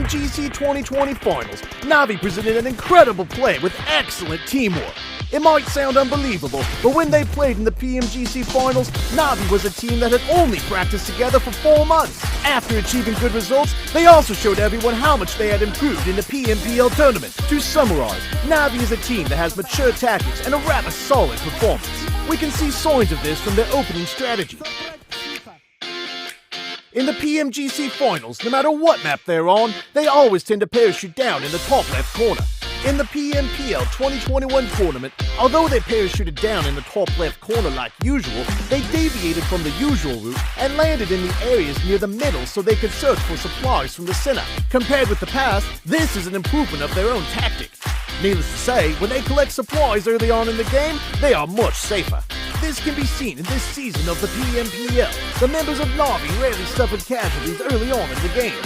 PMGC 2020 Finals, NAVI presented an incredible play with excellent teamwork. It might sound unbelievable, but when they played in the PMGC Finals, NAVI was a team that had only practiced together for 4 months. After achieving good results, they also showed everyone how much they had improved in the PMPL tournament. To summarize, NAVI is a team that has mature tactics and a rather solid performance. We can see signs of this from their opening strategy. In the PMGC Finals, no matter what map they're on, they always tend to parachute down in the top left corner. In the PMPL 2021 tournament, although they parachuted down in the top left corner like usual, they deviated from the usual route and landed in the areas near the middle so they could search for supplies from the center. Compared with the past, this is an improvement of their own tactics. Needless to say, when they collect supplies early on in the game, they are much safer. This can be seen in this season of the PMPL. The members of NAVI rarely suffered casualties early on in the game.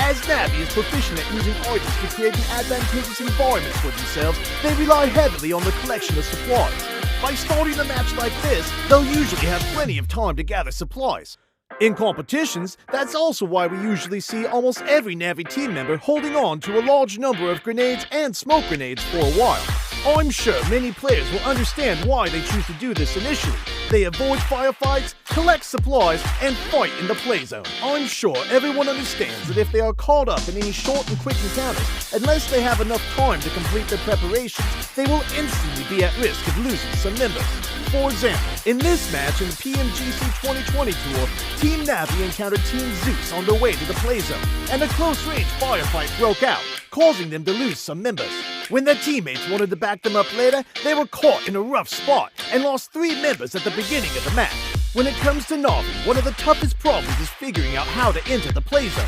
As NAVI is proficient at using items to create an advantageous environment for themselves, they rely heavily on the collection of supplies. By starting a match like this, they'll usually have plenty of time to gather supplies. In competitions, that's also why we usually see almost every NAVI team member holding on to a large number of grenades and smoke grenades for a while. I'm sure many players will understand why they choose to do this initially. They avoid firefights, collect supplies, and fight in the play zone. I'm sure everyone understands that if they are caught up in any short and quick encounters, unless they have enough time to complete their preparations, they will instantly be at risk of losing some members. For example, in this match in the PMGC 2020 tour, Team NAVI encountered Team Zeus on their way to the play zone, and a close-range firefight broke out, causing them to lose some members. When their teammates wanted to back them up later, they were caught in a rough spot and lost 3 members at the beginning of the match. When it comes to NAVI, one of the toughest problems is figuring out how to enter the play zone.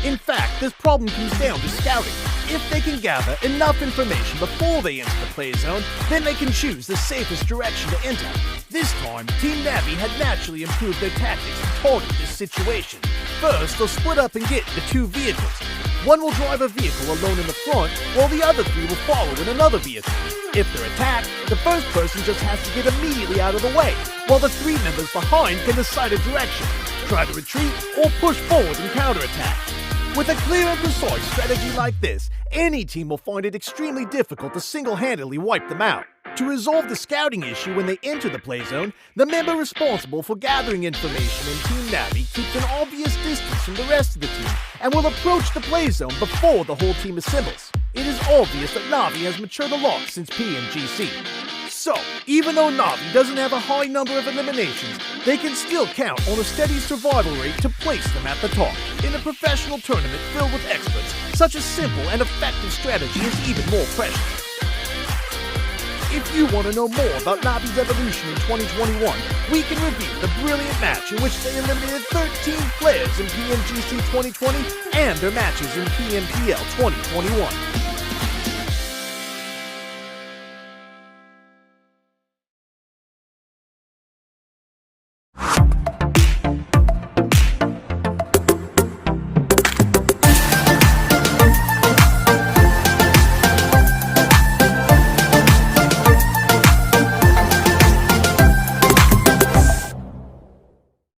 In fact, this problem comes down to scouting. If they can gather enough information before they enter the play zone, then they can choose the safest direction to enter. This time, Team NAVI had naturally improved their tactics to target this situation. First, they'll split up and get the 2 vehicles. One will drive a vehicle alone in the front, while the other 3 will follow in another vehicle. If they're attacked, the first person just has to get immediately out of the way, while the 3 members behind can decide a direction, try to retreat, or push forward and counterattack. With a clear and precise strategy like this, any team will find it extremely difficult to single-handedly wipe them out. To resolve the scouting issue when they enter the play zone, the member responsible for gathering information in Team NAVI keeps an obvious distance from the rest of the team and will approach the play zone before the whole team assembles. It is obvious that NAVI has matured a lot since PMGC. So, even though NAVI doesn't have a high number of eliminations, they can still count on a steady survival rate to place them at the top. In a professional tournament filled with experts, such a simple and effective strategy is even more precious. If you want to know more about NAVI's evolution in 2021, we can review the brilliant match in which they eliminated 13 players in PMGC 2020 and their matches in PMPL 2021.